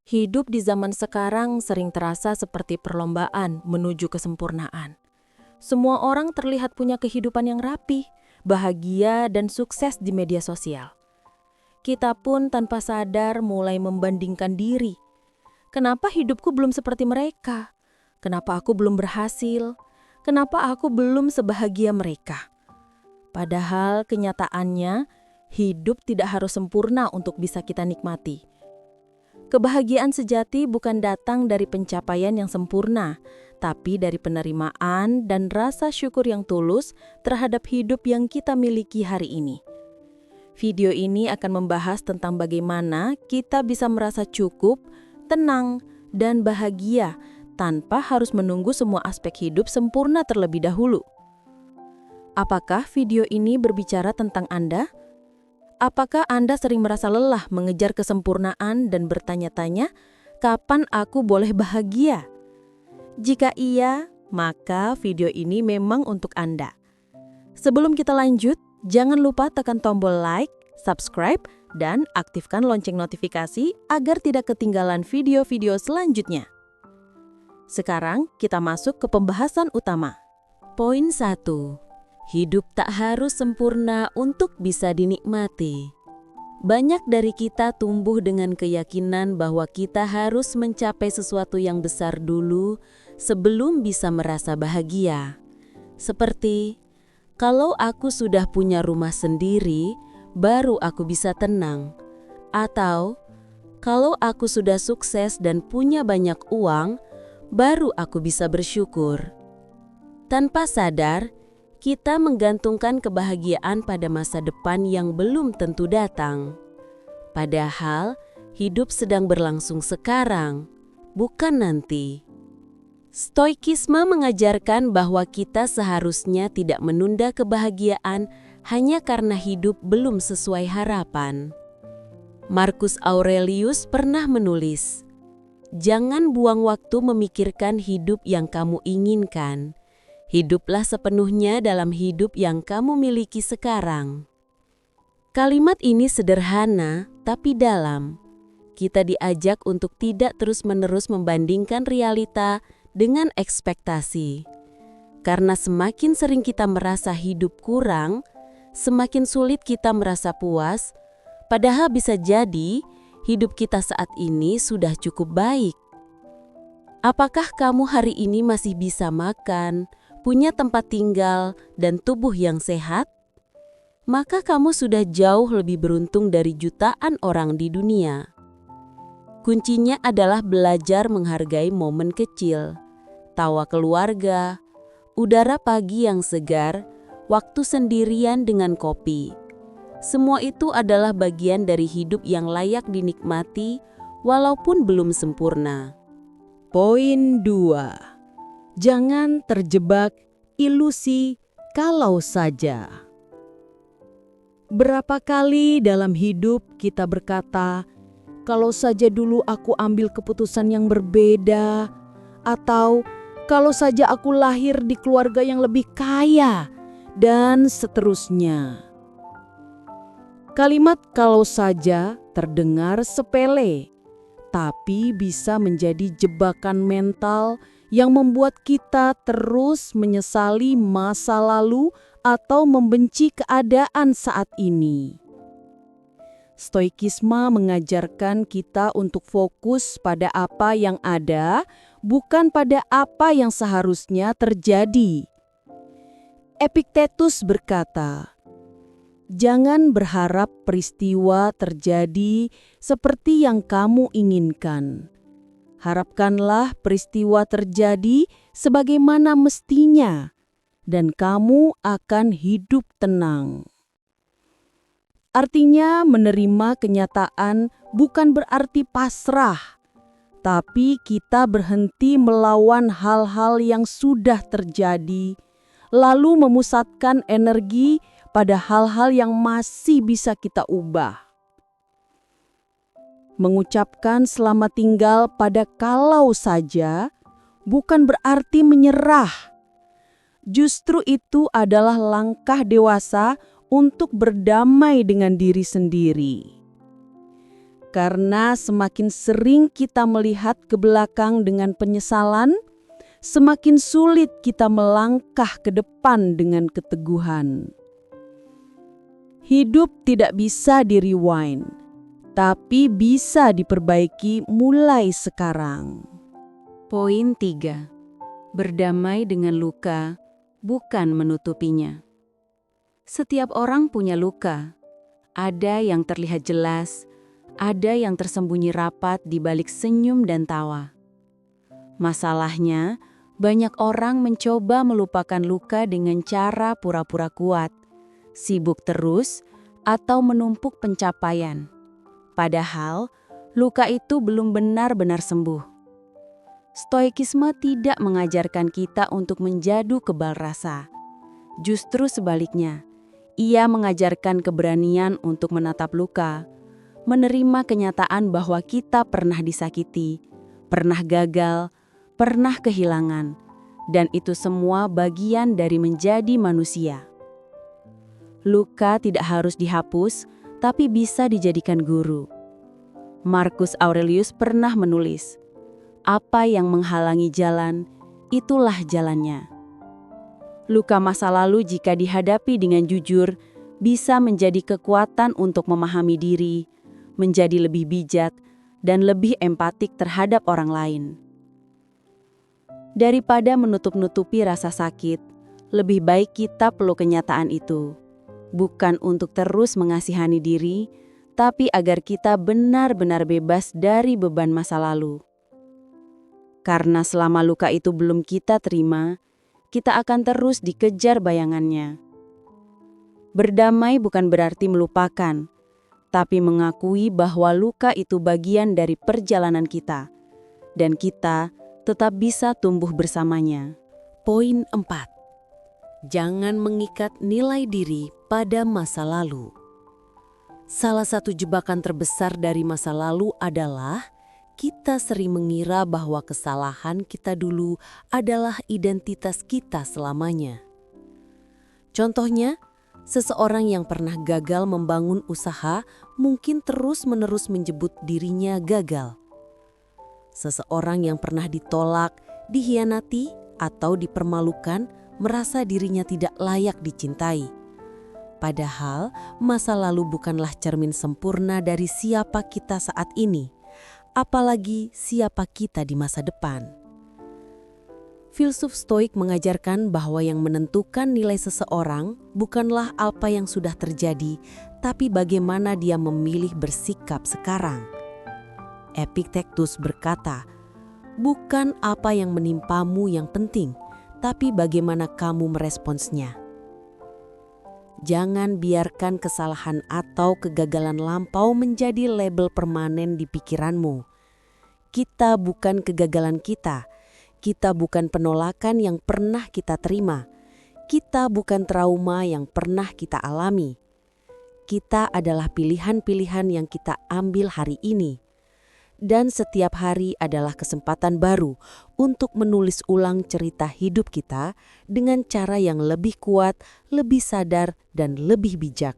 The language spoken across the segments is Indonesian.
Hidup di zaman sekarang sering terasa seperti perlombaan menuju kesempurnaan. Semua orang terlihat punya kehidupan yang rapi, bahagia, dan sukses di media sosial. Kita pun tanpa sadar mulai membandingkan diri. Kenapa hidupku belum seperti mereka? Kenapa aku belum berhasil? Kenapa aku belum sebahagia mereka? Padahal kenyataannya, hidup tidak harus sempurna untuk bisa kita nikmati. Kebahagiaan sejati bukan datang dari pencapaian yang sempurna, tapi dari penerimaan dan rasa syukur yang tulus terhadap hidup yang kita miliki hari ini. Video ini akan membahas tentang bagaimana kita bisa merasa cukup, tenang, dan bahagia tanpa harus menunggu semua aspek hidup sempurna terlebih dahulu. Apakah video ini berbicara tentang Anda? Apakah Anda sering merasa lelah mengejar kesempurnaan dan bertanya-tanya, kapan aku boleh bahagia? Jika iya, maka video ini memang untuk Anda. Sebelum kita lanjut, jangan lupa tekan tombol like, subscribe, dan aktifkan lonceng notifikasi agar tidak ketinggalan video-video selanjutnya. Sekarang kita masuk ke pembahasan utama. Poin 1. Hidup tak harus sempurna untuk bisa dinikmati. Banyak dari kita tumbuh dengan keyakinan bahwa kita harus mencapai sesuatu yang besar dulu sebelum bisa merasa bahagia. Seperti, kalau aku sudah punya rumah sendiri, baru aku bisa tenang. Atau, kalau aku sudah sukses dan punya banyak uang, baru aku bisa bersyukur. Tanpa sadar, kita menggantungkan kebahagiaan pada masa depan yang belum tentu datang. Padahal, hidup sedang berlangsung sekarang, bukan nanti. Stoikisme mengajarkan bahwa kita seharusnya tidak menunda kebahagiaan hanya karena hidup belum sesuai harapan. Marcus Aurelius pernah menulis, "Jangan buang waktu memikirkan hidup yang kamu inginkan. Hiduplah sepenuhnya dalam hidup yang kamu miliki sekarang." Kalimat ini sederhana, tapi dalam. Kita diajak untuk tidak terus-menerus membandingkan realita dengan ekspektasi. Karena semakin sering kita merasa hidup kurang, semakin sulit kita merasa puas, padahal bisa jadi hidup kita saat ini sudah cukup baik. Apakah kamu hari ini masih bisa makan, punya tempat tinggal, dan tubuh yang sehat? Maka kamu sudah jauh lebih beruntung dari jutaan orang di dunia. Kuncinya adalah belajar menghargai momen kecil, tawa keluarga, udara pagi yang segar, waktu sendirian dengan kopi. Semua itu adalah bagian dari hidup yang layak dinikmati walaupun belum sempurna. Poin 2. Jangan terjebak ilusi kalau saja. Berapa kali dalam hidup kita berkata, kalau saja dulu aku ambil keputusan yang berbeda, atau kalau saja aku lahir di keluarga yang lebih kaya, dan seterusnya. Kalimat kalau saja terdengar sepele, tapi bisa menjadi jebakan mental yang membuat kita terus menyesali masa lalu atau membenci keadaan saat ini. Stoikisme mengajarkan kita untuk fokus pada apa yang ada, bukan pada apa yang seharusnya terjadi. Epictetus berkata, "Jangan berharap peristiwa terjadi seperti yang kamu inginkan. Harapkanlah peristiwa terjadi sebagaimana mestinya, dan kamu akan hidup tenang." Artinya, menerima kenyataan bukan berarti pasrah, tapi kita berhenti melawan hal-hal yang sudah terjadi, lalu memusatkan energi pada hal-hal yang masih bisa kita ubah. Mengucapkan selamat tinggal pada kalau saja bukan berarti menyerah. Justru itu adalah langkah dewasa untuk berdamai dengan diri sendiri. Karena semakin sering kita melihat ke belakang dengan penyesalan, semakin sulit kita melangkah ke depan dengan keteguhan. Hidup tidak bisa di-rewind, tapi bisa diperbaiki mulai sekarang. Poin 3. Berdamai dengan luka, bukan menutupinya. Setiap orang punya luka. Ada yang terlihat jelas, ada yang tersembunyi rapat di balik senyum dan tawa. Masalahnya, banyak orang mencoba melupakan luka dengan cara pura-pura kuat, sibuk terus, atau menumpuk pencapaian. Padahal, luka itu belum benar-benar sembuh. Stoikisme tidak mengajarkan kita untuk menjadu kebal rasa. Justru sebaliknya, ia mengajarkan keberanian untuk menatap luka, menerima kenyataan bahwa kita pernah disakiti, pernah gagal, pernah kehilangan, dan itu semua bagian dari menjadi manusia. Luka tidak harus dihapus, tapi bisa dijadikan guru. Marcus Aurelius pernah menulis, "Apa yang menghalangi jalan, itulah jalannya." Luka masa lalu jika dihadapi dengan jujur, bisa menjadi kekuatan untuk memahami diri, menjadi lebih bijak, dan lebih empatik terhadap orang lain. Daripada menutup-nutupi rasa sakit, lebih baik kita peluk kenyataan itu. Bukan untuk terus mengasihani diri, tapi agar kita benar-benar bebas dari beban masa lalu. Karena selama luka itu belum kita terima, kita akan terus dikejar bayangannya. Berdamai bukan berarti melupakan, tapi mengakui bahwa luka itu bagian dari perjalanan kita, dan kita tetap bisa tumbuh bersamanya. Poin 4. Jangan mengikat nilai diri pada masa lalu. Salah satu jebakan terbesar dari masa lalu adalah kita sering mengira bahwa kesalahan kita dulu adalah identitas kita selamanya. Contohnya, seseorang yang pernah gagal membangun usaha mungkin terus-menerus menyebut dirinya gagal. Seseorang yang pernah ditolak, dikhianati, atau dipermalukan merasa dirinya tidak layak dicintai. Padahal masa lalu bukanlah cermin sempurna dari siapa kita saat ini, apalagi siapa kita di masa depan. Filsuf Stoik mengajarkan bahwa yang menentukan nilai seseorang bukanlah apa yang sudah terjadi, tapi bagaimana dia memilih bersikap sekarang. Epictetus berkata, "Bukan apa yang menimpamu yang penting, tapi bagaimana kamu meresponsnya." Jangan biarkan kesalahan atau kegagalan lampau menjadi label permanen di pikiranmu. Kita bukan kegagalan kita. Kita bukan penolakan yang pernah kita terima. Kita bukan trauma yang pernah kita alami. Kita adalah pilihan-pilihan yang kita ambil hari ini. Dan setiap hari adalah kesempatan baru untuk menulis ulang cerita hidup kita dengan cara yang lebih kuat, lebih sadar, dan lebih bijak.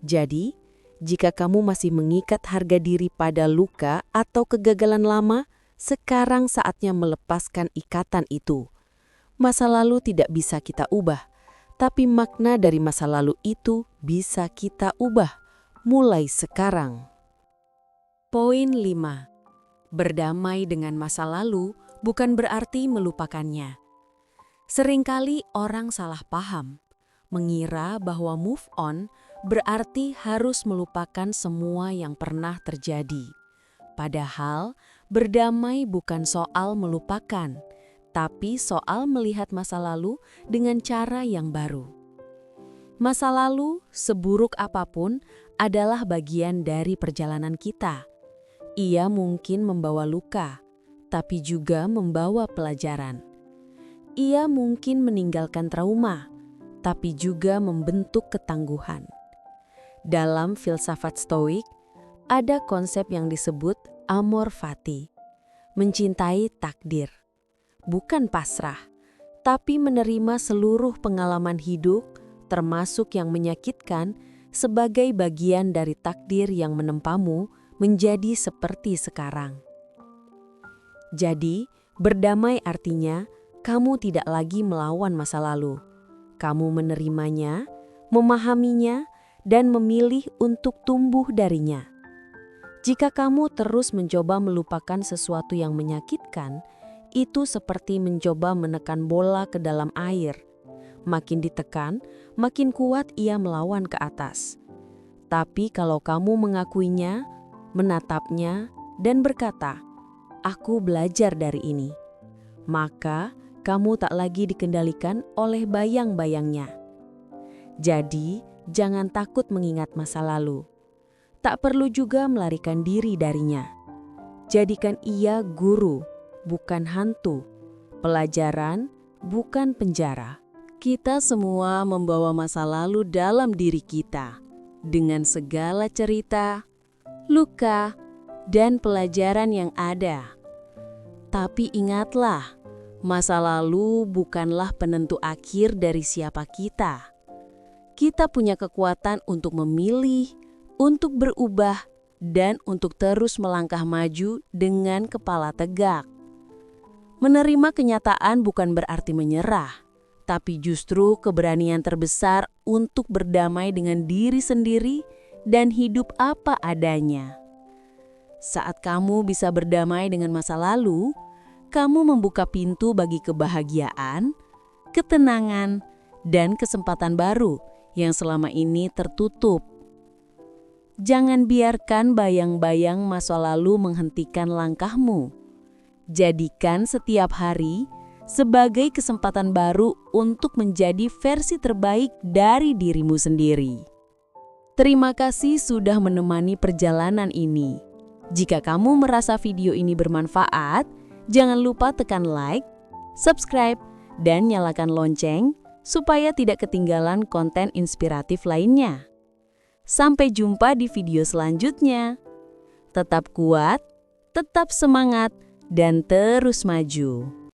Jadi, jika kamu masih mengikat harga diri pada luka atau kegagalan lama, sekarang saatnya melepaskan ikatan itu. Masa lalu tidak bisa kita ubah, tapi makna dari masa lalu itu bisa kita ubah mulai sekarang. Poin 5. Berdamai dengan masa lalu bukan berarti melupakannya. Seringkali orang salah paham, mengira bahwa move on berarti harus melupakan semua yang pernah terjadi. Padahal, berdamai bukan soal melupakan, tapi soal melihat masa lalu dengan cara yang baru. Masa lalu, seburuk apapun, adalah bagian dari perjalanan kita. Ia mungkin membawa luka, tapi juga membawa pelajaran. Ia mungkin meninggalkan trauma, tapi juga membentuk ketangguhan. Dalam filsafat Stoik, ada konsep yang disebut amor fati, mencintai takdir. Bukan pasrah, tapi menerima seluruh pengalaman hidup, termasuk yang menyakitkan, sebagai bagian dari takdir yang menempamu, menjadi seperti sekarang. Jadi, berdamai artinya kamu tidak lagi melawan masa lalu. Kamu menerimanya, memahaminya, dan memilih untuk tumbuh darinya. Jika kamu terus mencoba melupakan sesuatu yang menyakitkan, itu seperti mencoba menekan bola ke dalam air. Makin ditekan, makin kuat ia melawan ke atas. Tapi kalau kamu mengakuinya, menatapnya, dan berkata, "Aku belajar dari ini," maka kamu tak lagi dikendalikan oleh bayang-bayangnya. Jadi, jangan takut mengingat masa lalu. Tak perlu juga melarikan diri darinya. Jadikan ia guru, bukan hantu, pelajaran, bukan penjara. Kita semua membawa masa lalu dalam diri kita, dengan segala cerita, luka, dan pelajaran yang ada. Tapi ingatlah, masa lalu bukanlah penentu akhir dari siapa kita. Kita punya kekuatan untuk memilih, untuk berubah, dan untuk terus melangkah maju dengan kepala tegak. Menerima kenyataan bukan berarti menyerah, tapi justru keberanian terbesar untuk berdamai dengan diri sendiri dan hidup apa adanya. Saat kamu bisa berdamai dengan masa lalu, kamu membuka pintu bagi kebahagiaan, ketenangan, dan kesempatan baru yang selama ini tertutup. Jangan biarkan bayang-bayang masa lalu menghentikan langkahmu. Jadikan setiap hari sebagai kesempatan baru untuk menjadi versi terbaik dari dirimu sendiri. Terima kasih sudah menemani perjalanan ini. Jika kamu merasa video ini bermanfaat, jangan lupa tekan like, subscribe, dan nyalakan lonceng supaya tidak ketinggalan konten inspiratif lainnya. Sampai jumpa di video selanjutnya. Tetap kuat, tetap semangat, dan terus maju.